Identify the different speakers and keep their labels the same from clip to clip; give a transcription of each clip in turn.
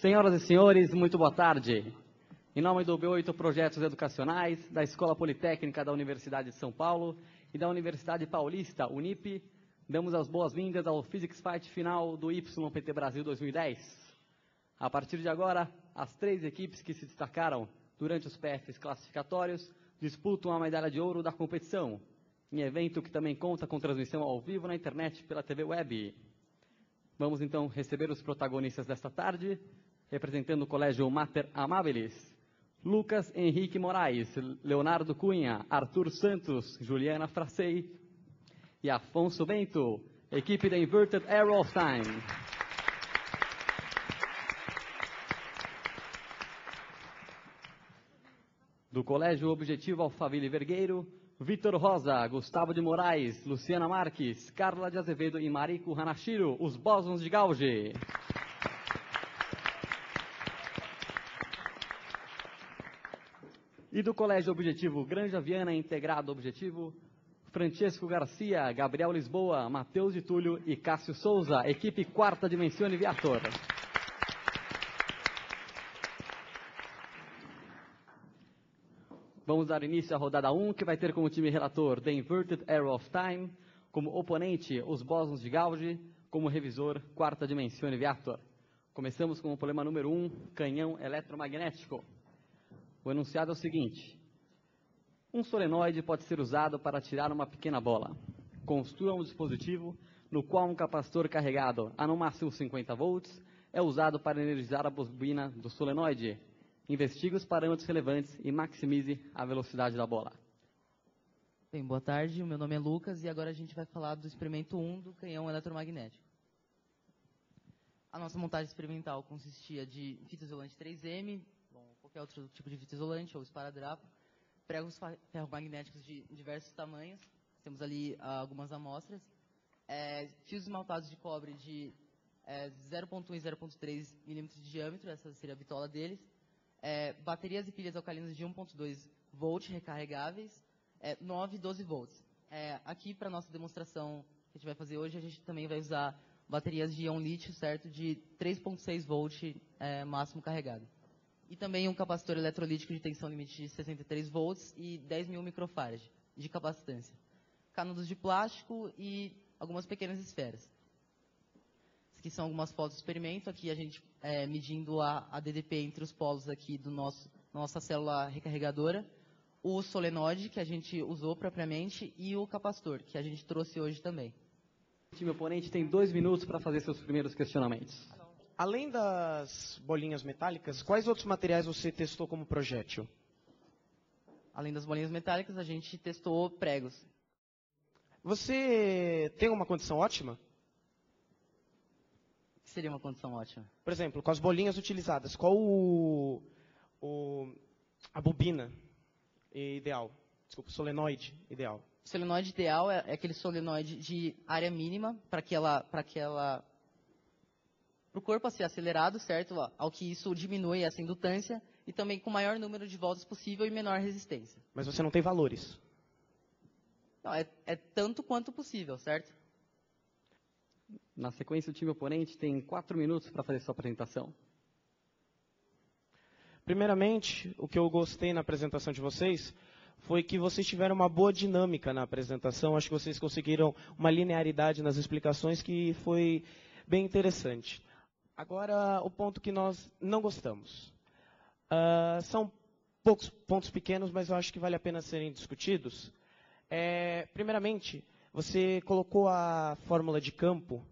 Speaker 1: Senhoras e senhores, muito boa tarde. Em nome do B8 Projetos Educacionais, da Escola Politécnica da Universidade de São Paulo e da Universidade Paulista, Unip, damos as boas-vindas ao Physics Fight final do YPT Brasil 2010. A partir de agora, as 3 equipes que se destacaram durante os PFs classificatórios disputam a medalha de ouro da competição, em evento que também conta com transmissão ao vivo na internet pela TV Web. Vamos então receber os protagonistas desta tarde, representando o Colégio Mater Amabilis, Lucas Henrique Moraes, Leonardo Cunha, Arthur Santos, Juliana Fracei e Afonso Bento, equipe da Inverted Arrow of Time. Do Colégio Objetivo Alphaville Vergueiro, Vitor Rosa, Gustavo de Moraes, Luciana Marques, Carla de Azevedo e Mariko Hanashiro, os Bósons de Gauge. E do Colégio Objetivo Granja Viana Integrado Objetivo, Francesco Garcia, Gabriel Lisboa, Matheus de Túlio e Cássio Souza, equipe Quarta Dimensione Viator. Vamos dar início à rodada 1, que vai ter como time relator The Inverted Arrow of Time, como oponente os Bósons de Gauge, como revisor Quarta Dimensione Viator. Começamos com o problema número 1, canhão eletromagnético. O enunciado é o seguinte: um solenoide pode ser usado para atirar uma pequena bola. Construa um dispositivo no qual um capacitor carregado a no máximo 50 volts é usado para energizar a bobina do solenoide. Investigue os parâmetros relevantes e maximize a velocidade da bola.
Speaker 2: Bem, boa tarde, o meu nome é Lucas e agora a gente vai falar do experimento 1 do canhão eletromagnético. A nossa montagem experimental consistia de fita isolante 3M, qualquer outro tipo de fita isolante ou esparadrapo, pregos ferromagnéticos de diversos tamanhos, temos ali algumas amostras, fios esmaltados de cobre de 0,1 e 0,3 milímetros de diâmetro, essa seria a bitola deles, baterias e pilhas alcalinas de 1,2 volt recarregáveis, 9 e 12 volts. Aqui, para a nossa demonstração que a gente vai fazer hoje, a gente também vai usar baterias de íon lítio, certo, de 3,6 volt máximo carregado. E também um capacitor eletrolítico de tensão limite de 63 volts e 10.000 microfarad de capacitância. Canudos de plástico e algumas pequenas esferas. Aqui são algumas fotos do experimento, aqui a gente medindo a DDP entre os polos aqui do nossa célula recarregadora, o solenoide que a gente usou propriamente e o capacitor que a gente trouxe hoje também.
Speaker 1: O time oponente tem 2 minutos para fazer seus primeiros questionamentos.
Speaker 3: Além das bolinhas metálicas, quais outros materiais você testou como projétil?
Speaker 2: Além das bolinhas metálicas, a gente testou pregos.
Speaker 3: Você tem uma condição ótima?
Speaker 2: Que seria uma condição ótima?
Speaker 3: Por exemplo, com as bolinhas utilizadas, qual a bobina ideal? Desculpa, solenoide ideal.
Speaker 2: O solenoide ideal é aquele solenoide de área mínima para o corpo a ser acelerado, certo? Ao que isso diminui essa indutância e também com o maior número de voltas possível e menor resistência.
Speaker 3: Mas você não tem valores?
Speaker 2: Não, é tanto quanto possível, certo?
Speaker 1: Na sequência, o time oponente tem 4 minutos para fazer sua apresentação.
Speaker 3: Primeiramente, o que eu gostei na apresentação de vocês foi que vocês tiveram uma boa dinâmica na apresentação. Acho que vocês conseguiram uma linearidade nas explicações que foi bem interessante. Agora, o ponto que nós não gostamos. São poucos pontos pequenos, mas eu acho que vale a pena serem discutidos. Primeiramente, você colocou a fórmula de campo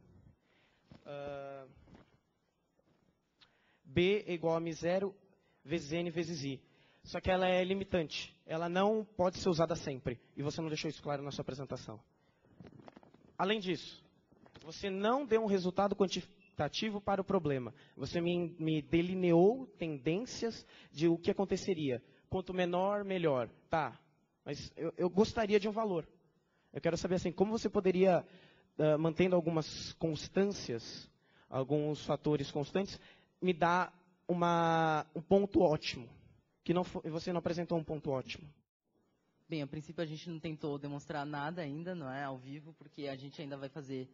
Speaker 3: B igual a μ0 vezes N vezes I. Só que ela é limitante. Ela não pode ser usada sempre. E você não deixou isso claro na sua apresentação. Além disso, você não deu um resultado quantitativo para o problema. Você me delineou tendências de o que aconteceria. Quanto menor, melhor. Tá, mas eu gostaria de um valor. Eu quero saber assim, como você poderia, mantendo algumas constâncias, alguns fatores constantes, me dar um ponto ótimo. Você não apresentou um ponto ótimo.
Speaker 2: Bem, a princípio a gente não tentou demonstrar nada ainda, não é, ao vivo, porque a gente ainda vai fazer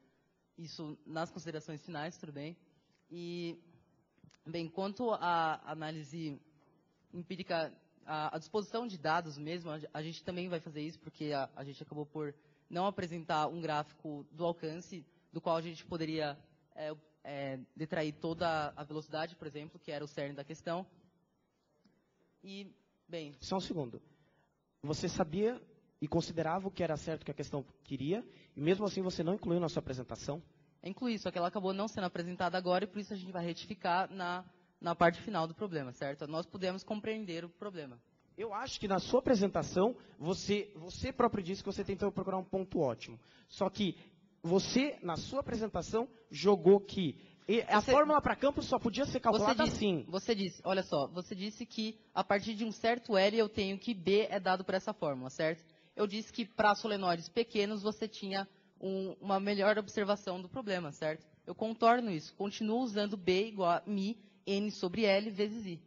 Speaker 2: isso nas considerações finais, tudo bem? E Bem, quanto à análise empírica, a disposição de dados mesmo, a gente também vai fazer isso, porque a gente acabou por não apresentar um gráfico do alcance, do qual a gente poderia detrair toda a velocidade, por exemplo, que era o cerne da questão. E, bem...
Speaker 3: Só um segundo. Você sabia e considerava o que era certo que a questão queria, e mesmo assim você não incluiu na sua apresentação?
Speaker 2: Incluí, só que ela acabou não sendo apresentada agora, e por isso a gente vai retificar na parte final do problema, certo? Nós pudemos compreender o problema.
Speaker 3: Eu acho que na sua apresentação, você próprio disse que você tentou procurar um ponto ótimo. Só que você, na sua apresentação, jogou que a fórmula para campo só podia ser calculada assim.
Speaker 2: Você disse, olha só, você disse que a partir de um certo L eu tenho que B é dado por essa fórmula, certo? Eu disse que para solenoides pequenos você tinha uma melhor observação do problema, certo? Eu contorno isso, continuo usando B igual a μ N sobre L vezes I.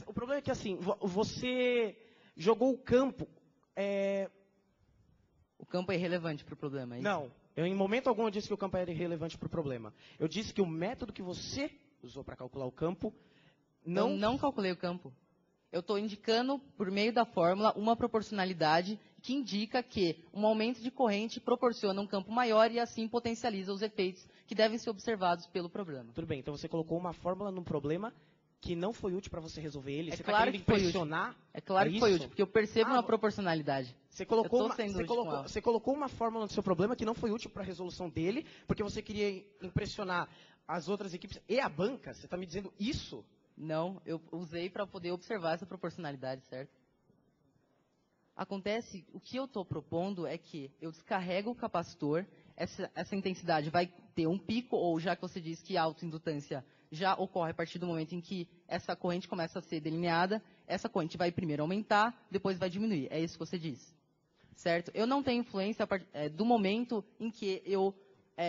Speaker 3: O problema é que assim, você jogou o campo...
Speaker 2: O campo é irrelevante para o problema, é isso?
Speaker 3: Não, em momento algum eu disse que o campo era irrelevante para o problema. Eu disse que o método que você usou para calcular o campo não...
Speaker 2: Eu não calculei o campo. Eu estou indicando, por meio da fórmula, uma proporcionalidade que indica que um aumento de corrente proporciona um campo maior e assim potencializa os efeitos que devem ser observados pelo problema.
Speaker 3: Tudo bem, então você colocou uma fórmula num problema que não foi útil para você resolver ele. Você
Speaker 2: claro
Speaker 3: está querendo impressionar?
Speaker 2: É claro que foi útil, porque eu percebo uma proporcionalidade.
Speaker 3: Você colocou uma fórmula no seu problema que não foi útil para a resolução dele, porque você queria impressionar as outras equipes e a banca? Você está me dizendo isso?
Speaker 2: Não, eu usei para poder observar essa proporcionalidade, certo? Acontece, o que eu estou propondo é que eu descarrego o capacitor, essa intensidade vai ter um pico, ou já que você diz que a autoindutância já ocorre a partir do momento em que essa corrente começa a ser delineada, essa corrente vai primeiro aumentar, depois vai diminuir. É isso que você diz, certo? Eu não tenho influência do momento em que eu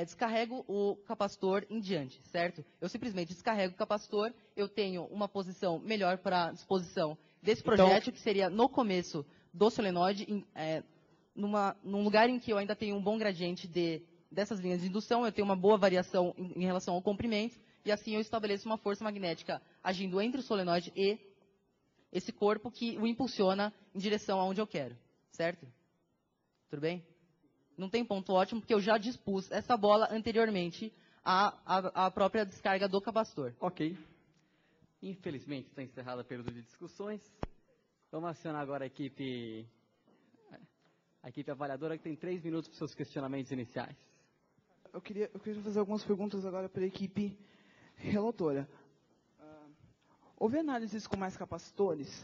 Speaker 2: descarrego o capacitor em diante, certo? Eu simplesmente descarrego o capacitor, eu tenho uma posição melhor para a disposição desse projétil, que seria no começo do solenoide, num lugar em que eu ainda tenho um bom gradiente dessas linhas de indução, eu tenho uma boa variação em relação ao comprimento, e assim eu estabeleço uma força magnética agindo entre o solenoide e esse corpo que o impulsiona em direção aonde eu quero, certo? Tudo bem? Não tem ponto ótimo, porque eu já dispus essa bola anteriormente à própria descarga do capacitor.
Speaker 1: Ok. Infelizmente, está encerrado o período de discussões. Vamos acionar agora a equipe avaliadora, que tem 3 minutos para os seus questionamentos iniciais.
Speaker 4: Eu queria fazer algumas perguntas agora para a equipe relatora. Houve análises com mais capacitores?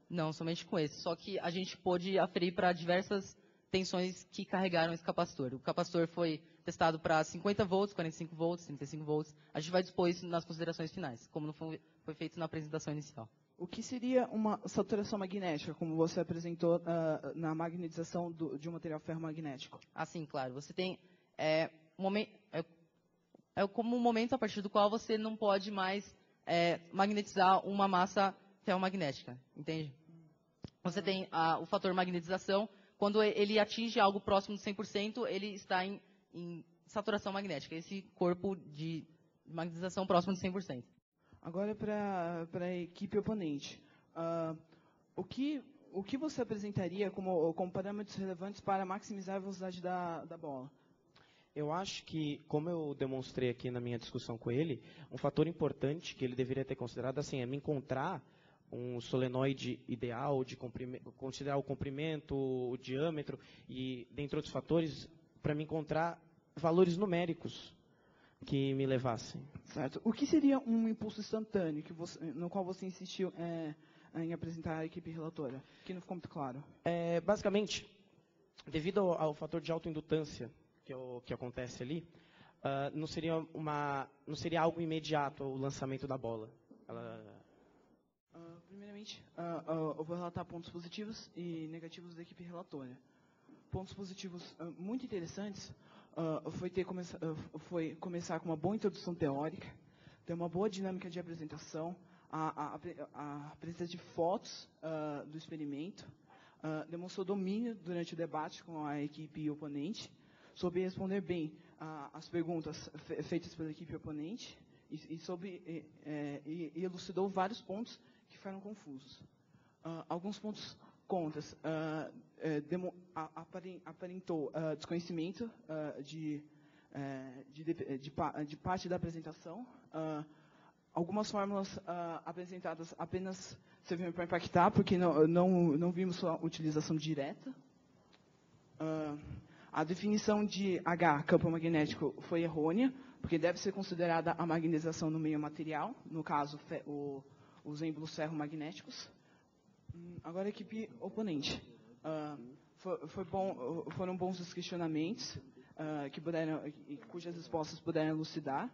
Speaker 2: Não, somente com esse. Só que a gente pôde aferir para diversas tensões que carregaram esse capacitor. O capacitor foi testado para 50 volts, 45 volts, 35 volts. A gente vai dispor isso nas considerações finais, como não foi feito na apresentação inicial.
Speaker 4: O que seria uma saturação magnética, como você apresentou na magnetização de um material ferromagnético?
Speaker 2: Ah, sim, claro. Você tem como um momento a partir do qual você não pode mais magnetizar uma massa ferromagnética, entende? Você tem o fator magnetização. Quando ele atinge algo próximo de 100%, ele está em saturação magnética, esse corpo de magnetização próximo de 100%.
Speaker 4: Agora, para a equipe oponente, o que você apresentaria como parâmetros relevantes para maximizar a velocidade da bola?
Speaker 3: Eu acho que, como eu demonstrei aqui na minha discussão com ele, um fator importante que ele deveria ter considerado assim, é me encontrar um solenoide ideal, considerar o comprimento, o diâmetro e, dentre outros fatores, para me encontrar valores numéricos que me levassem.
Speaker 4: Certo. O que seria um impulso instantâneo no qual você insistiu em apresentar à equipe relatora? Que não ficou muito claro.
Speaker 3: Basicamente, devido ao fator de autoindutância que acontece ali, não seria algo imediato o lançamento da bola.
Speaker 4: Primeiramente, eu vou relatar pontos positivos e negativos da equipe relatora. Pontos positivos muito interessantes foi começar com uma boa introdução teórica, ter uma boa dinâmica de apresentação, a presença de fotos do experimento, demonstrou domínio durante o debate com a equipe oponente, soube responder bem as perguntas feitas pela equipe oponente e elucidou vários pontos que ficaram confusos. Alguns pontos contras aparentou desconhecimento de parte da apresentação. Algumas fórmulas apresentadas apenas serviram para impactar, porque não vimos sua utilização direta. A definição de H, campo magnético, foi errônea, porque deve ser considerada a magnetização no meio material, no caso, os êmbolos ferromagnéticos. Agora, a equipe oponente. Foram bons os questionamentos, cujas respostas puderam elucidar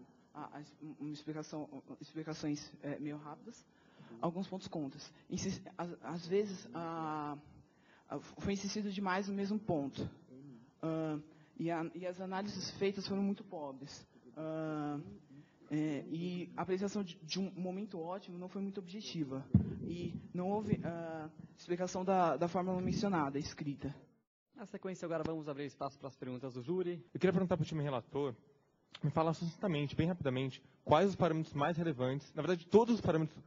Speaker 4: explicações meio rápidas. Alguns pontos contras. Às vezes, foi insistido demais no mesmo ponto. E as análises feitas foram muito pobres. E a apresentação de um momento ótimo não foi muito objetiva. E não houve explicação da fórmula mencionada, escrita.
Speaker 1: Na sequência, agora vamos abrir espaço para as perguntas do júri.
Speaker 5: Eu queria perguntar para o time relator, me falar sucintamente, bem rapidamente, quais os parâmetros mais relevantes, na verdade, todos os parâmetros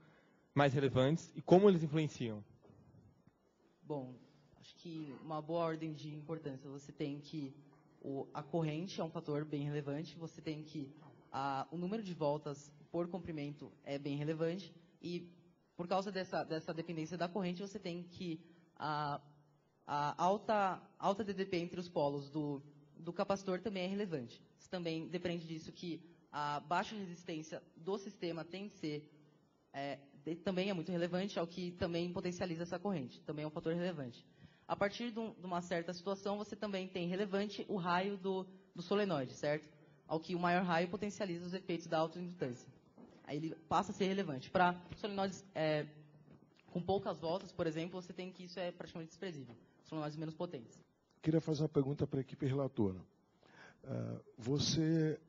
Speaker 5: mais relevantes e como eles influenciam.
Speaker 2: Bom, acho que uma boa ordem de importância. Você tem que a corrente é um fator bem relevante, você tem que o número de voltas por comprimento é bem relevante e por causa dessa dependência da corrente, você tem que a alta DDP entre os polos do capacitor também é relevante. Isso também depende disso que a baixa resistência do sistema tem que ser também é muito relevante, ao que também potencializa essa corrente. Também é um fator relevante. A partir de uma certa situação, você também tem relevante o raio do solenoide, certo? Ao que o maior raio potencializa os efeitos da autoindutância. Aí ele passa a ser relevante. Para solenoides com poucas voltas, por exemplo, você tem que isso é praticamente desprezível. Solenoides menos potentes.
Speaker 6: Queria fazer uma pergunta para a equipe relatora. Você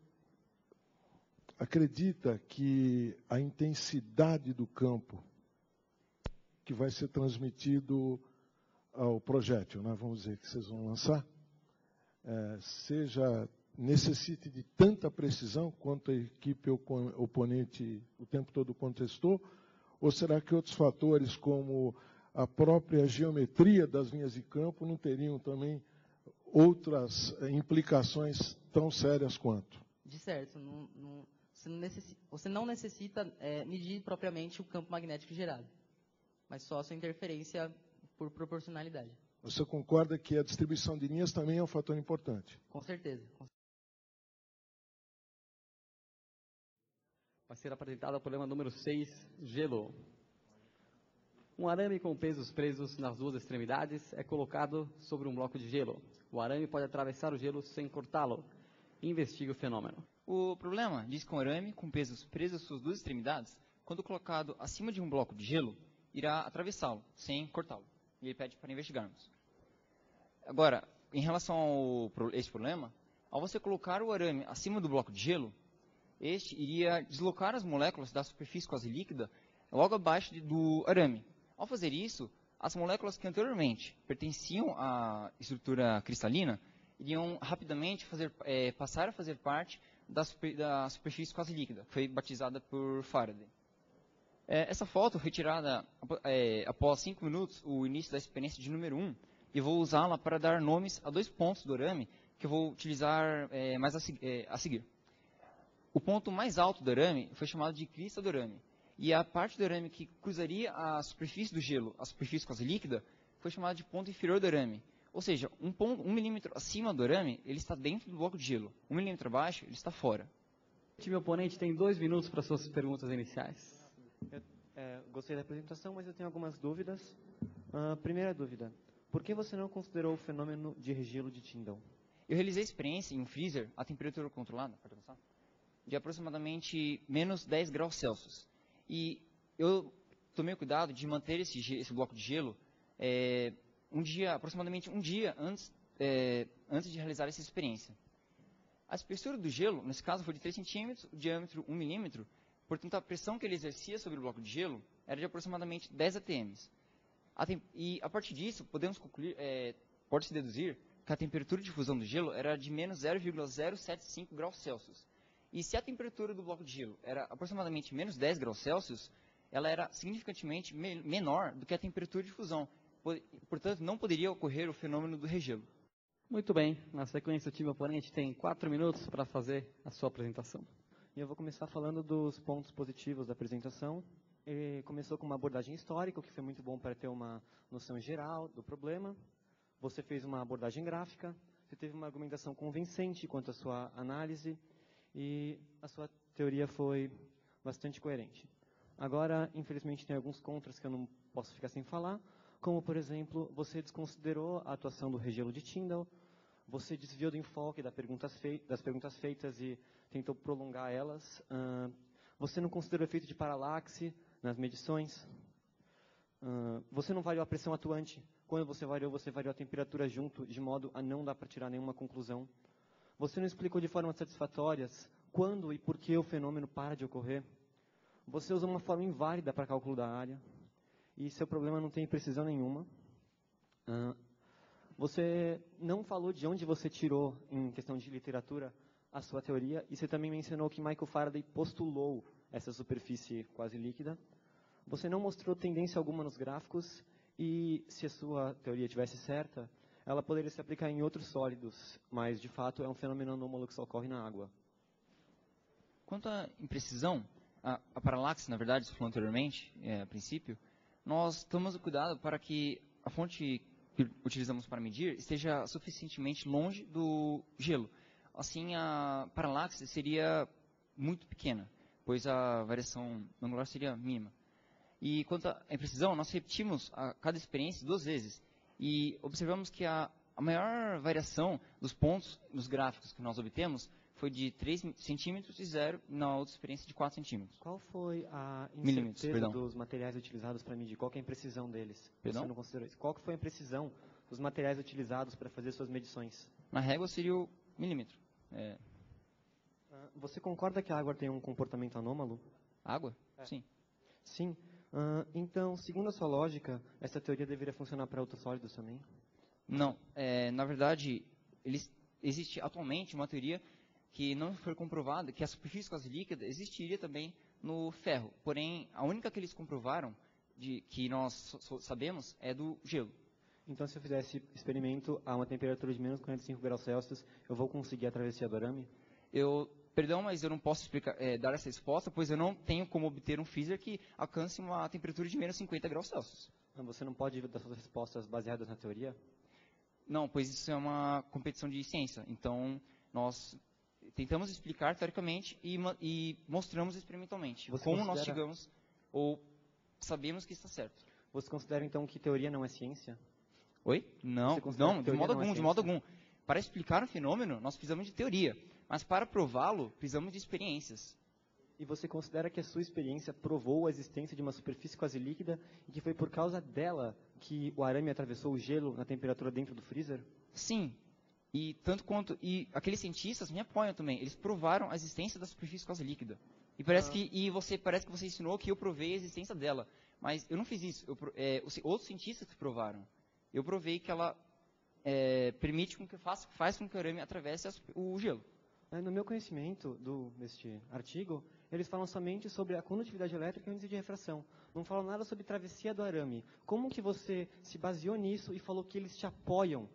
Speaker 6: acredita que a intensidade do campo que vai ser transmitido ao projétil, né, vamos dizer, que vocês vão lançar, necessite de tanta precisão quanto a equipe oponente o tempo todo contestou? Ou será que outros fatores, como a própria geometria das linhas de campo, não teriam também outras implicações tão sérias quanto?
Speaker 2: De certo. Você não necessita medir propriamente o campo magnético gerado, mas só a sua interferência por proporcionalidade.
Speaker 6: Você concorda que a distribuição de linhas também é um fator importante?
Speaker 2: Com certeza.
Speaker 1: Vai ser apresentado o problema número 6, gelo. Um arame com pesos presos nas duas extremidades é colocado sobre um bloco de gelo. O arame pode atravessar o gelo sem cortá-lo. Investigue o fenômeno.
Speaker 7: O problema diz que um arame com pesos presos às suas duas extremidades, quando colocado acima de um bloco de gelo, irá atravessá-lo, sem cortá-lo. E ele pede para investigarmos. Agora, em relação a esse problema, ao você colocar o arame acima do bloco de gelo, este iria deslocar as moléculas da superfície quase líquida logo abaixo do arame. Ao fazer isso, as moléculas que anteriormente pertenciam à estrutura cristalina iriam rapidamente passar a fazer parte da superfície quase líquida, que foi batizada por Faraday. Essa foto foi tirada após 5 minutos, o início da experiência de número 1, e vou usá-la para dar nomes a 2 pontos do arame que eu vou utilizar mais a seguir. O ponto mais alto do arame foi chamado de crista do arame, e a parte do arame que cruzaria a superfície do gelo, a superfície quase líquida, foi chamada de ponto inferior do arame. Ou seja, 1 milímetro acima do arame, ele está dentro do bloco de gelo. 1 milímetro abaixo, ele está fora.
Speaker 1: O time oponente tem 2 minutos para suas perguntas iniciais.
Speaker 3: Gostei da apresentação, mas eu tenho algumas dúvidas. Primeira dúvida, por que você não considerou o fenômeno de regelo de Tyndall?
Speaker 7: Eu realizei a experiência em um freezer a temperatura controlada, de aproximadamente menos 10 graus Celsius. E eu tomei o cuidado de manter esse bloco de gelo aproximadamente um dia antes de realizar essa experiência. A espessura do gelo, nesse caso, foi de 3 centímetros, o diâmetro 1 milímetro, portanto, a pressão que ele exercia sobre o bloco de gelo era de aproximadamente 10 atms. E, a partir disso, podemos concluir, pode-se deduzir que a temperatura de fusão do gelo era de menos 0,075 graus Celsius. E se a temperatura do bloco de gelo era aproximadamente menos 10 graus Celsius, ela era significativamente menor do que a temperatura de fusão. Portanto, não poderia ocorrer o fenômeno do regelo.
Speaker 1: Muito bem. Na sequência, o time oponente tem 4 minutos para fazer a sua apresentação.
Speaker 8: E eu vou começar falando dos pontos positivos da apresentação. Ele começou com uma abordagem histórica, o que foi muito bom para ter uma noção geral do problema. Você fez uma abordagem gráfica, você teve uma argumentação convincente quanto à sua análise e a sua teoria foi bastante coerente. Agora, infelizmente, tem alguns contras que eu não posso ficar sem falar, como, por exemplo, você desconsiderou a atuação do regelo de Tyndall, você desviou do enfoque das perguntas feitas e tentou prolongar elas, você não considerou o efeito de paralaxe nas medições, você não variou a pressão atuante. Quando você variou a temperatura junto, de modo a não dar para tirar nenhuma conclusão. Você não explicou de forma satisfatória quando e por que o fenômeno para de ocorrer. Você usou uma forma inválida para cálculo da área. E seu problema não tem precisão nenhuma. Você não falou de onde você tirou, em questão de literatura, a sua teoria. E você também mencionou que Michael Faraday postulou essa superfície quase líquida. Você não mostrou tendência alguma nos gráficos. E se a sua teoria tivesse certa, ela poderia se aplicar em outros sólidos, mas de fato é um fenômeno anômalo que só ocorre na água.
Speaker 7: Quanto à imprecisão, a paralaxe, na verdade, você falou anteriormente, a princípio, nós tomamos cuidado para que a fonte que utilizamos para medir esteja suficientemente longe do gelo. Assim, a paralaxe seria muito pequena, pois a variação angular seria mínima. E quanto à imprecisão, nós repetimos a cada experiência 2 vezes e observamos que a maior variação dos pontos nos gráficos que nós obtemos foi de 3 centímetros e 0 na outra experiência de 4 centímetros.
Speaker 8: Qual foi a incerteza dos materiais utilizados para medir? Qual que é a imprecisão deles?
Speaker 7: Perdão?
Speaker 8: Você não considerou isso. Qual que foi a imprecisão dos materiais utilizados para fazer suas medições?
Speaker 7: Na régua seria o milímetro.
Speaker 8: Você concorda que a água tem um comportamento anômalo?
Speaker 7: Água? Sim.
Speaker 8: Sim. Então, segundo a sua lógica, essa teoria deveria funcionar para outros sólidos também?
Speaker 7: Não. Na verdade, existe atualmente uma teoria que não foi comprovada, que a superfície quase líquida existiria também no ferro. Porém, a única que eles comprovaram, que nós sabemos, é do gelo.
Speaker 8: Então, se eu fizer esse experimento a uma temperatura de menos 45 graus Celsius, eu vou conseguir a travessia do arame?
Speaker 7: Perdão, mas eu não posso dar essa resposta, pois eu não tenho como obter um freezer que alcance uma temperatura de menos 50 graus Celsius.
Speaker 8: Você não pode dar suas respostas baseadas na teoria?
Speaker 7: Não, pois isso é uma competição de ciência. Então, nós tentamos explicar teoricamente e mostramos experimentalmente como nós chegamos ou sabemos que está certo.
Speaker 8: Você considera, então, que teoria não é ciência?
Speaker 7: Oi? Não, de modo algum. Para explicar um fenômeno, nós precisamos de teoria. Mas para prová-lo, precisamos de experiências.
Speaker 8: E você considera que a sua experiência provou a existência de uma superfície quase líquida e que foi por causa dela que o arame atravessou o gelo na temperatura dentro do freezer?
Speaker 7: Sim. E aqueles cientistas me apoiam também. Eles provaram a existência da superfície quase líquida. E parece que você ensinou que eu provei a existência dela. Mas eu não fiz isso. Outros cientistas que provaram. Eu provei que ela permite faz com que o arame atravesse o gelo.
Speaker 8: No meu conhecimento deste artigo, eles falam somente sobre a condutividade elétrica e o índice de refração. Não falam nada sobre travessia do arame. Como que você se baseou nisso e falou que eles te apoiam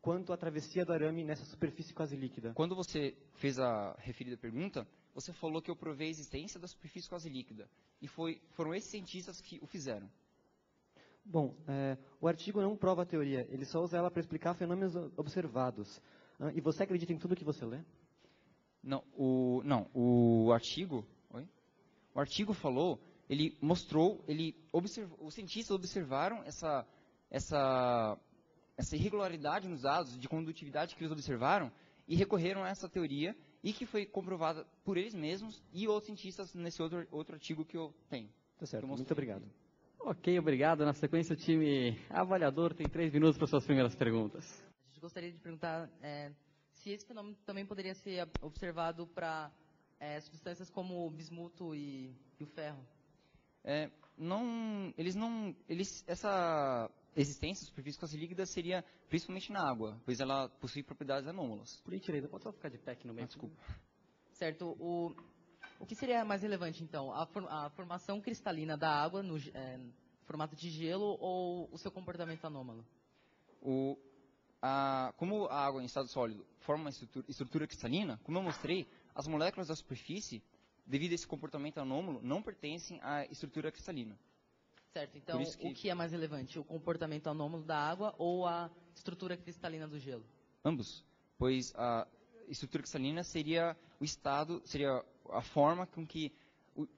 Speaker 8: quanto à travessia do arame nessa superfície quase líquida?
Speaker 7: Quando você fez a referida pergunta, você falou que eu provei a existência da superfície quase líquida. E foram esses cientistas que o fizeram.
Speaker 8: Bom, o artigo não prova a teoria. Ele só usa ela para explicar fenômenos observados. E você acredita em tudo que você lê?
Speaker 7: Não, o artigo falou, ele mostrou, os cientistas observaram essa irregularidade nos dados de condutividade que eles observaram e recorreram a essa teoria e que foi comprovada por eles mesmos e outros cientistas nesse outro artigo que eu tenho.
Speaker 8: Tá certo, muito obrigado.
Speaker 1: Ok, obrigado. Na sequência, o time avaliador tem 3 minutos para suas primeiras perguntas.
Speaker 2: A gente gostaria de perguntar se esse fenômeno também poderia ser observado para substâncias como o bismuto e o ferro.
Speaker 7: essa existência da superfície quase líquida seria principalmente na água, pois ela possui propriedades anômalas.
Speaker 1: Por gentileza, pode só ficar de pé aqui no meio?
Speaker 7: Desculpa.
Speaker 2: Certo. O que seria mais relevante, então? A formação cristalina da água no formato de gelo ou o seu comportamento anômalo?
Speaker 7: Como a água em estado sólido forma uma estrutura cristalina, como eu mostrei, as moléculas da superfície, devido a esse comportamento anômalo, não pertencem à estrutura cristalina.
Speaker 2: Certo. Então, o que é mais relevante? O comportamento anômalo da água ou a estrutura cristalina do gelo?
Speaker 7: Ambos, pois a estrutura cristalina seria seria a forma com que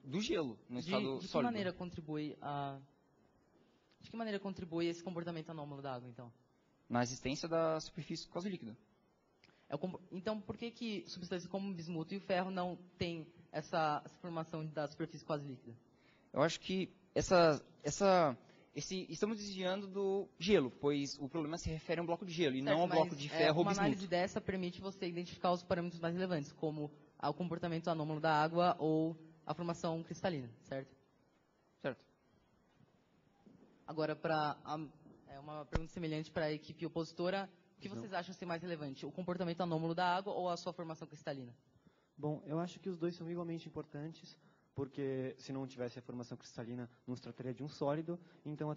Speaker 7: do gelo no estado sólido.
Speaker 2: De que maneira contribui esse comportamento anômalo da água, então?
Speaker 7: Na existência da superfície quase líquida.
Speaker 2: Então, por que substâncias como o bismuto e o ferro não têm essa formação da superfície quase líquida?
Speaker 7: Eu acho que estamos desviando do gelo, pois o problema se refere a um bloco de gelo e não ao bloco de ferro ou bismuto.
Speaker 2: Uma análise dessa permite você identificar os parâmetros mais relevantes, como o comportamento anômalo da água ou a formação cristalina, certo?
Speaker 7: Certo.
Speaker 2: Agora, uma pergunta semelhante para a equipe opositora, o que vocês acham ser mais relevante, o comportamento anômalo da água ou a sua formação cristalina?
Speaker 8: Bom, eu acho que os dois são igualmente importantes, porque se não tivesse a formação cristalina, não se trataria de um sólido, então a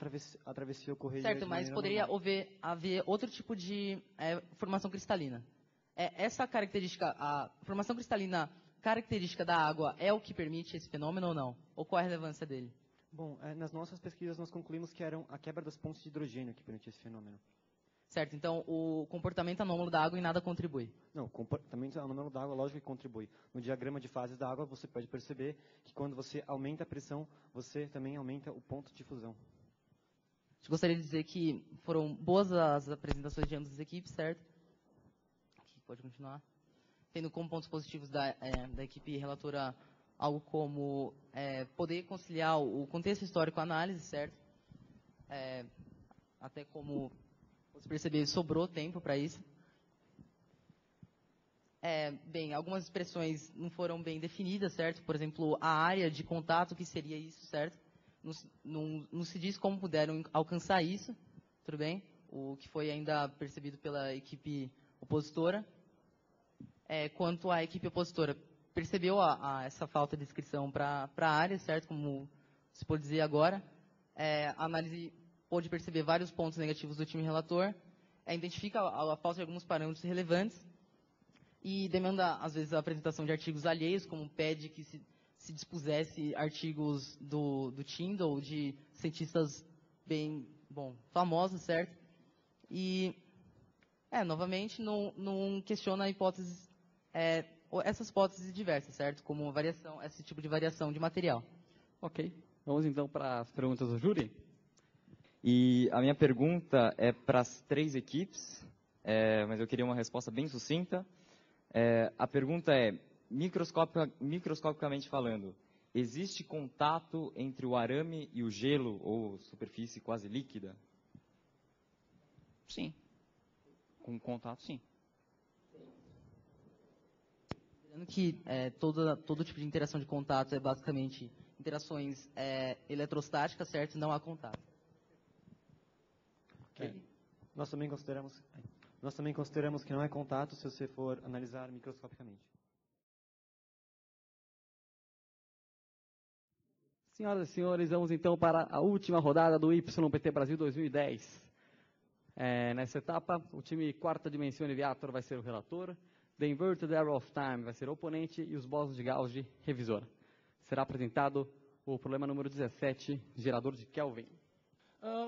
Speaker 8: travessia ocorreria
Speaker 2: certo, mas poderia haver outro tipo de formação cristalina. Essa característica, a formação cristalina característica da água é o que permite esse fenômeno ou não? Ou qual é a relevância dele?
Speaker 8: Bom, nas nossas pesquisas nós concluímos que eram a quebra das pontes de hidrogênio que permitia esse fenômeno.
Speaker 2: Certo, então o comportamento anômalo da água em nada contribui.
Speaker 8: Não, o comportamento anômalo da água, lógico que contribui. No diagrama de fases da água, você pode perceber que quando você aumenta a pressão, você também aumenta o ponto de fusão.
Speaker 2: Eu gostaria de dizer que foram boas as apresentações de ambas as equipes, certo? Aqui, pode continuar. Tendo como pontos positivos da equipe relatora algo como poder conciliar o contexto histórico à análise, certo? Até como você perceber, sobrou tempo para isso. Bem, algumas expressões não foram bem definidas, certo? Por exemplo, a área de contato, o que seria isso, certo? Não se diz como puderam alcançar isso, tudo bem? O que foi ainda percebido pela equipe opositora. Quanto à equipe opositora, percebeu essa falta de descrição para a área, certo? Como se pode dizer agora. A análise pôde perceber vários pontos negativos do time relator, identifica a falta de alguns parâmetros relevantes e demanda, às vezes, a apresentação de artigos alheios, como pede que se dispusesse artigos do Tyndall, de cientistas bem, famosos, certo? E, novamente, não questiona essas hipóteses diversas, certo? Como esse tipo de variação de material.
Speaker 1: Ok. Vamos, então, para as perguntas do júri.
Speaker 9: E a minha pergunta é para as três equipes, mas eu queria uma resposta bem sucinta. A pergunta é, microscopicamente falando, existe contato entre o arame e o gelo, ou superfície quase líquida?
Speaker 7: Sim. Com contato, sim.
Speaker 2: Lembrando que todo tipo de interação de contato é basicamente interações eletrostáticas, certo? Não há contato.
Speaker 8: Nós também consideramos que não é contato se você for analisar microscopicamente.
Speaker 1: Senhoras e senhores, vamos então para a última rodada do YPT Brasil 2010. Nessa etapa, o time quarta dimensão Viator vai ser o relator, The Inverted Arrow of Time vai ser o oponente e os bósons de Gauss revisor. Será apresentado o problema número 17, gerador de Kelvin.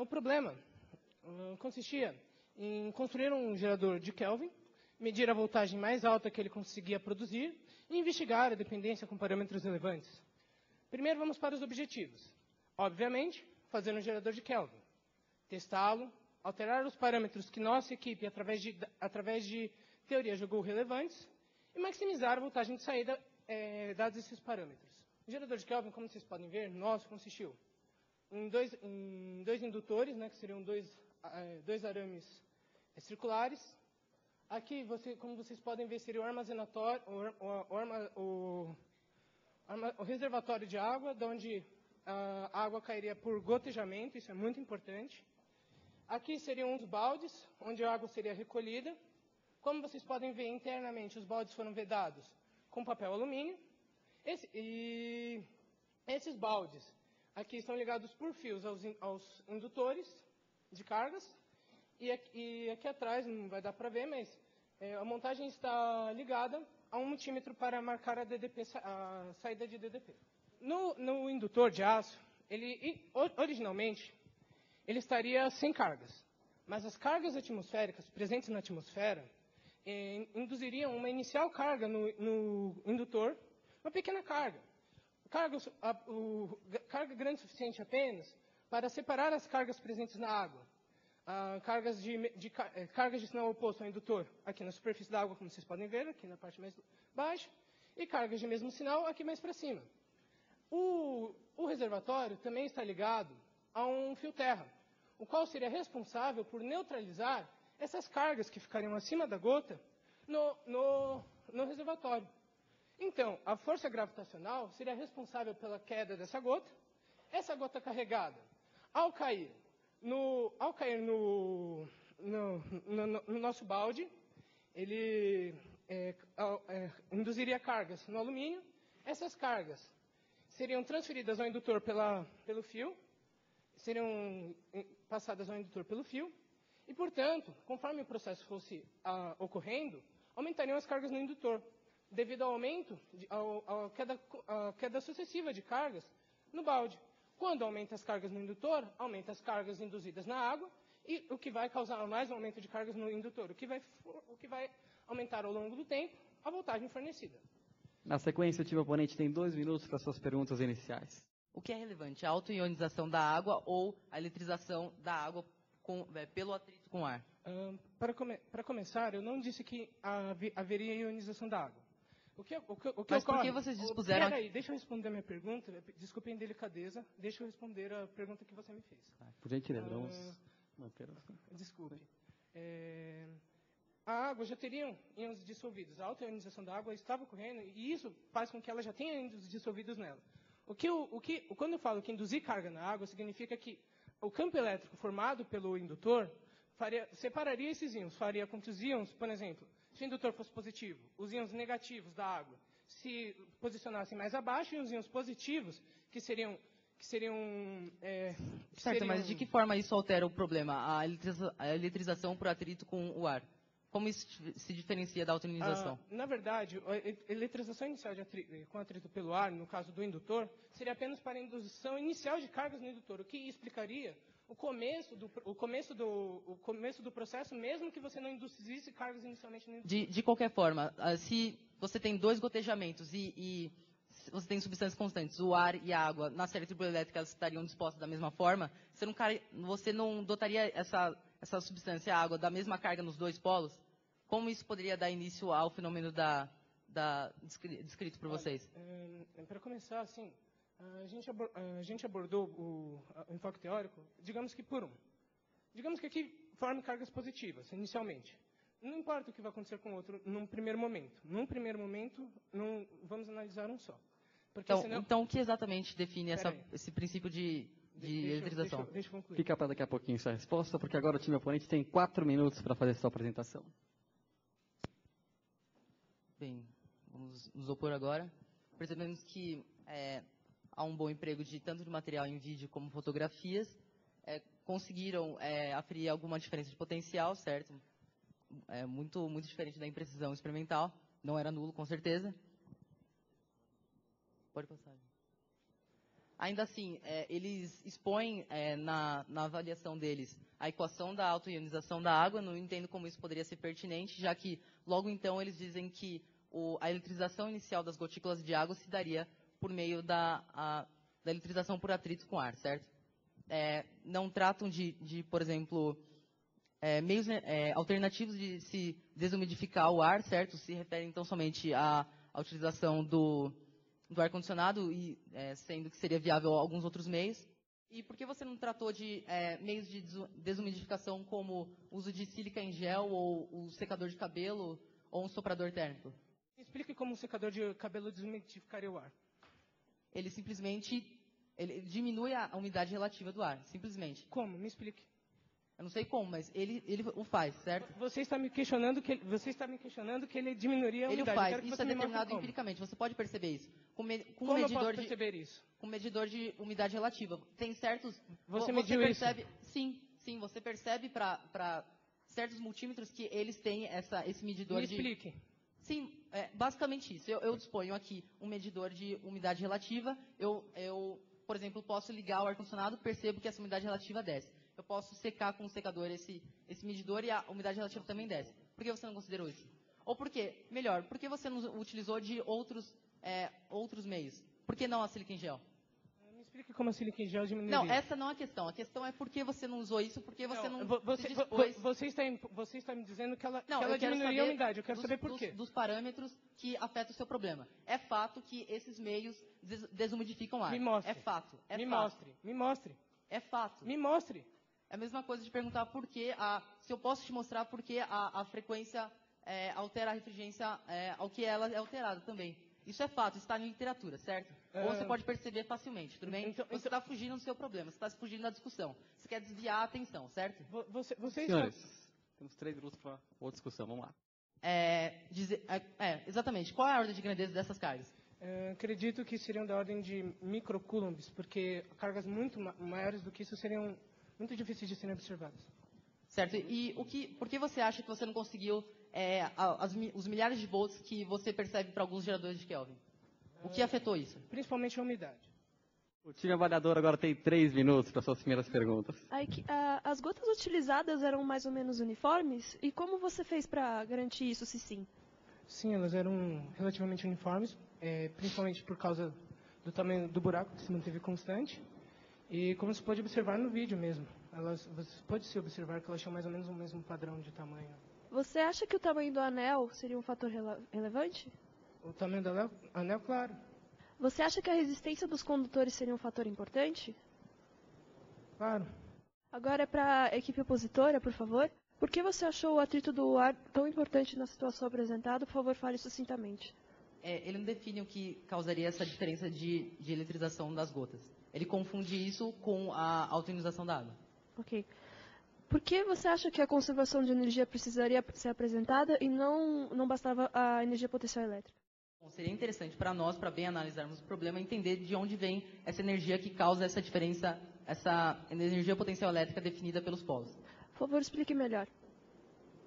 Speaker 10: O problema consistia em construir um gerador de Kelvin, medir a voltagem mais alta que ele conseguia produzir e investigar a dependência com parâmetros relevantes. Primeiro vamos para os objetivos. Obviamente, fazer um gerador de Kelvin, testá-lo, alterar os parâmetros que nossa equipe, através de teoria, julgou relevantes e maximizar a voltagem de saída dados esses parâmetros. O gerador de Kelvin, como vocês podem ver, nosso consistiu em dois indutores, que seriam dois arames circulares. Aqui, como vocês podem ver, seria o armazenatório, o reservatório de água, de onde a água cairia por gotejamento, isso é muito importante. Aqui seriam os baldes, onde a água seria recolhida. Como vocês podem ver internamente, os baldes foram vedados com papel alumínio. Esses baldes aqui estão ligados por fios aos indutores de cargas. E aqui atrás, não vai dar para ver, mas a montagem está ligada a um multímetro para marcar a saída de DDP. No indutor de aço, originalmente, ele estaria sem cargas. Mas as cargas atmosféricas presentes na atmosfera induziriam uma inicial carga no indutor, uma pequena carga. Carga grande o suficiente apenas para separar as cargas presentes na água. Cargas de sinal oposto ao indutor aqui na superfície da água, como vocês podem ver, aqui na parte mais baixa, e cargas de mesmo sinal aqui mais para cima. O reservatório também está ligado a um fio terra, o qual seria responsável por neutralizar essas cargas que ficariam acima da gota no reservatório. Então, a força gravitacional seria responsável pela queda dessa gota. Essa gota carregada, ao cair no nosso balde, ele induziria cargas no alumínio. Essas cargas seriam transferidas ao indutor pelo fio, seriam passadas ao indutor pelo fio, e, portanto, conforme o processo fosse ocorrendo, aumentariam as cargas no indutor, devido ao aumento, à queda sucessiva de cargas no balde. Quando aumenta as cargas no indutor, aumenta as cargas induzidas na água, e o que vai causar mais um aumento de cargas no indutor, o que vai aumentar ao longo do tempo a voltagem fornecida.
Speaker 1: Na sequência, o time oponente tem 2 minutos para suas perguntas iniciais.
Speaker 2: O que é relevante? A autoionização da água ou a eletrização da água pelo atrito com o ar?
Speaker 10: Para começar, eu não disse que haveria ionização da água.
Speaker 2: Mas por que vocês dispuseram...
Speaker 10: Peraí, deixa eu responder a minha pergunta. Desculpe a indelicadeza. Deixa eu responder a pergunta que você me fez.
Speaker 1: Por gentileza, vamos manter assim.
Speaker 10: Desculpe. A água já teria íons dissolvidos. A autoionização da água estava ocorrendo e isso faz com que ela já tenha íons dissolvidos nela. Quando eu falo que induzir carga na água, significa que o campo elétrico formado pelo indutor separaria esses íons, faria com que os íons, por exemplo, se o indutor fosse positivo, os íons negativos da água se posicionassem mais abaixo e os íons positivos, que seriam
Speaker 2: certo, mas de que forma isso altera o problema, a eletrização por atrito com o ar? Como isso se diferencia da autoionização?
Speaker 10: Na verdade, a eletrização inicial com atrito pelo ar, no caso do indutor, seria apenas para a indução inicial de cargas no indutor, o que explicaria o começo do processo, mesmo que você não induzisse cargas inicialmente no indutor.
Speaker 2: De qualquer forma, se você tem 2 gotejamentos e você tem substâncias constantes, o ar e a água, na série triboelétrica elas estariam dispostas da mesma forma, você não dotaria essa substância, a água, da mesma carga nos 2 polos? Como isso poderia dar início ao fenômeno descrito por vocês?
Speaker 10: Para começar, assim, a gente abordou o enfoque teórico, digamos que por Digamos que aqui forme cargas positivas, inicialmente. Não importa o que vai acontecer com o outro num primeiro momento. Num primeiro momento, não vamos analisar um só.
Speaker 2: Porque então o que exatamente define esse princípio de eletrização?
Speaker 10: Deixa eu concluir.
Speaker 1: Fica para daqui a pouquinho sua resposta, porque agora o time oponente tem 4 minutos para fazer sua apresentação.
Speaker 2: Bem, vamos nos opor agora. Percebemos que há um bom emprego tanto de material em vídeo como fotografias. Conseguiram aferir alguma diferença de potencial, certo? Muito diferente da imprecisão experimental. Não era nulo, com certeza. Pode passar. Ainda assim, eles expõem na avaliação deles a equação da autoionização da água. Não entendo como isso poderia ser pertinente, já que logo então eles dizem que a eletrização inicial das gotículas de água se daria por meio da eletrização por atrito com ar, certo? Não tratam de por exemplo, meios alternativos de se desumidificar o ar, certo? Se referem então somente à utilização do ar-condicionado, e sendo que seria viável alguns outros meios. E por que você não tratou de meios de desumidificação como o uso de sílica em gel, ou o secador de cabelo, ou um soprador térmico?
Speaker 10: Explique como um secador de cabelo desumidificaria o ar.
Speaker 2: Ele simplesmente Ele diminui a umidade relativa do ar, simplesmente.
Speaker 10: Como? Me explique.
Speaker 2: Eu não sei como, mas ele o faz, certo?
Speaker 10: Você está me questionando que ele diminuiria a
Speaker 2: Ele o
Speaker 10: umidade. Eu
Speaker 2: faz.
Speaker 10: quero que
Speaker 2: Isso
Speaker 10: você
Speaker 2: é
Speaker 10: me mostre
Speaker 2: determinado
Speaker 10: como.
Speaker 2: empiricamente. Você pode perceber isso. Com
Speaker 10: Como eu posso perceber isso?
Speaker 2: Com medidor de umidade relativa. Tem certos...
Speaker 10: Você mediu
Speaker 2: percebe, isso? Sim, você percebe para certos multímetros que eles têm esse medidor
Speaker 10: Me explique.
Speaker 2: Sim, basicamente isso. Eu disponho aqui um medidor de umidade relativa. Eu, por exemplo, posso ligar o ar-condicionado, percebo que essa umidade relativa desce. Eu posso secar com o secador esse medidor e a umidade relativa também desce. Por que você não considerou isso? Ou por quê? Melhor, por que você não utilizou de outros meios? Por que não a silicon gel?
Speaker 10: Me explique como a silicon gel diminuiria.
Speaker 2: Não, essa não é a questão. A questão é por que você não usou isso, por que você não
Speaker 10: você,
Speaker 2: se dispôs...
Speaker 10: Você está me dizendo que ela
Speaker 2: eu quero
Speaker 10: diminuiria a
Speaker 2: saber
Speaker 10: umidade. Eu quero saber por quê.
Speaker 2: Dos parâmetros que afetam o seu problema. É fato que esses meios desumidificam o ar.
Speaker 10: Me mostre.
Speaker 2: É fato.
Speaker 10: Me mostre.
Speaker 2: É fato.
Speaker 10: Me mostre.
Speaker 2: É a mesma coisa de perguntar por que se eu posso te mostrar por que a frequência altera a refrigerância ao que ela é alterada também. Isso é fato, está na literatura, certo? Ou você pode perceber facilmente, tudo bem? Você está fugindo do seu problema, você está fugindo da discussão. Você quer desviar a atenção, certo?
Speaker 1: Senhores, temos 3 minutos para outra discussão, vamos lá.
Speaker 2: Exatamente. Qual é a ordem de grandeza dessas cargas?
Speaker 10: Acredito que seriam da ordem de microcoulombs, porque cargas muito maiores do que isso seriam muito difíceis de serem observadas.
Speaker 2: Certo. E por que você acha que você não conseguiu os milhares de volts que você percebe para alguns geradores de Kelvin? O que afetou isso?
Speaker 10: Principalmente a umidade.
Speaker 1: O time avaliador agora tem 3 minutos para suas primeiras perguntas.
Speaker 11: As gotas utilizadas eram mais ou menos uniformes? E como você fez para garantir isso, se sim?
Speaker 10: Sim, elas eram relativamente uniformes, principalmente por causa do tamanho do buraco, que se manteve constante. E como se pode observar no vídeo mesmo, você pode se observar que elas tinham mais ou menos o mesmo padrão de tamanho.
Speaker 11: Você acha que o tamanho do anel seria um fator relevante?
Speaker 10: O tamanho do anel, claro.
Speaker 11: Você acha que a resistência dos condutores seria um fator importante?
Speaker 10: Claro.
Speaker 11: Agora é para a equipe opositora, por favor. Por que você achou o atrito do ar tão importante na situação apresentada? Por favor, fale sucintamente.
Speaker 2: Ele não define o que causaria essa diferença de eletrização das gotas. Ele confunde isso com a autoionização da água.
Speaker 11: Ok. Por que você acha que a conservação de energia precisaria ser apresentada e não bastava a energia potencial elétrica?
Speaker 2: Bom, seria interessante para nós, para bem analisarmos o problema, entender de onde vem essa energia que causa essa diferença, essa energia potencial elétrica definida pelos polos.
Speaker 11: Por favor, explique melhor.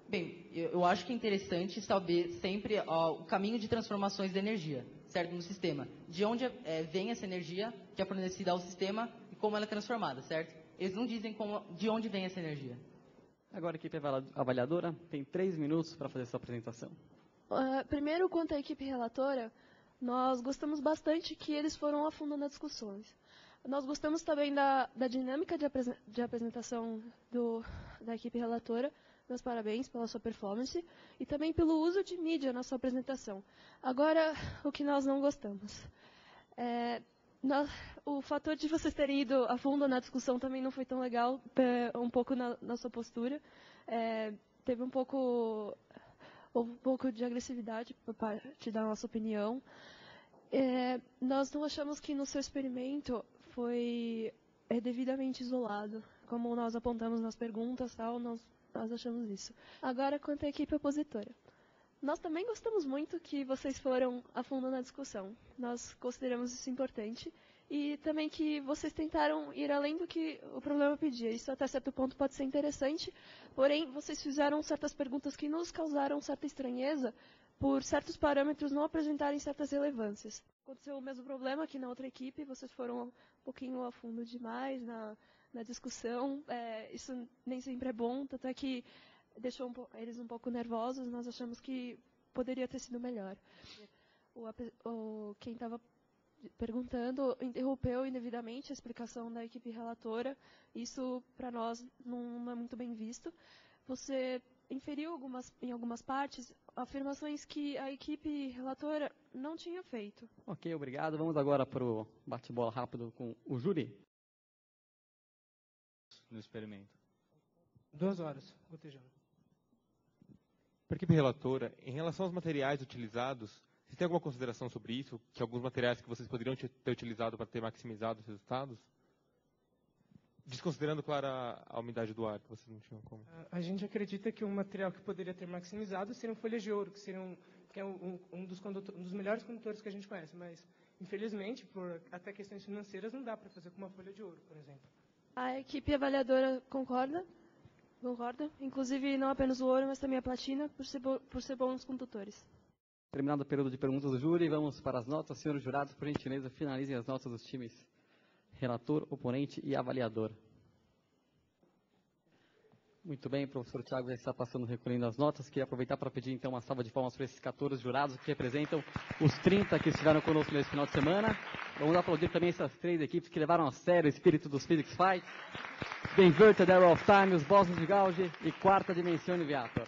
Speaker 2: Bem, eu acho que é interessante saber sempre o caminho de transformações de energia, certo, no sistema. De onde vem essa energia que é fornecida ao sistema e como ela é transformada, certo? Eles não dizem de onde vem essa energia.
Speaker 1: Agora a equipe avaliadora tem 3 minutos para fazer sua apresentação.
Speaker 11: Primeiro, quanto à equipe relatora, nós gostamos bastante que eles foram a fundo nas discussões. Nós gostamos também da dinâmica de apresentação da equipe relatora. Meus parabéns pela sua performance e também pelo uso de mídia na sua apresentação. Agora, o que nós não gostamos. O fator de vocês terem ido a fundo na discussão também não foi tão legal, um pouco na sua postura. Teve um pouco de agressividade por parte da nossa opinião. Nós não achamos que no seu experimento foi devidamente isolado, como nós apontamos nas perguntas, nós achamos isso. Agora, quanto à equipe opositora. Nós também gostamos muito que vocês foram a fundo na discussão. Nós consideramos isso importante. E também que vocês tentaram ir além do que o problema pedia. Isso até certo ponto pode ser interessante. Porém, vocês fizeram certas perguntas que nos causaram certa estranheza por certos parâmetros não apresentarem certas relevâncias. Aconteceu o mesmo problema aqui na outra equipe. Vocês foram um pouquinho a fundo demais na discussão. Isso nem sempre é bom, tanto é que deixou eles um pouco nervosos. Nós achamos que poderia ter sido melhor. Quem estava perguntando interrompeu indevidamente a explicação da equipe relatora. Isso, para nós, não é muito bem visto. Você inferiu em algumas partes afirmações que a equipe relatora não tinha feito.
Speaker 1: Ok, obrigado. Vamos agora para o bate-bola rápido com o júri.
Speaker 5: No experimento.
Speaker 10: 2 horas, gotejando.
Speaker 5: Para a equipe relatora, em relação aos materiais utilizados, Você tem alguma consideração sobre isso? Que alguns materiais que vocês poderiam ter utilizado para ter maximizado os resultados? Desconsiderando, claro, a umidade do ar, que vocês não tinham como.
Speaker 10: A gente acredita que um material que poderia ter maximizado seriam folhas de ouro, que é um dos melhores condutores que a gente conhece, mas, infelizmente, por até questões financeiras, não dá para fazer com uma folha de ouro, por exemplo.
Speaker 11: A equipe avaliadora concorda, inclusive não apenas o ouro, mas também a platina, por ser bons condutores.
Speaker 1: Terminado o período de perguntas do júri, vamos para as notas. Senhores jurados, por gentileza, finalizem as notas dos times relator, oponente e avaliador. Muito bem, o professor Thiago já está passando, recolhendo as notas. Queria aproveitar para pedir, então, uma salva de palmas para esses 14 jurados que representam os 30 que estiveram conosco nesse final de semana. Vamos aplaudir também essas 3 equipes que levaram a sério o espírito dos Physics Fights. The Inverted Arrow of Time, os Bosnios de Gauge e Quarta Dimensão Viator.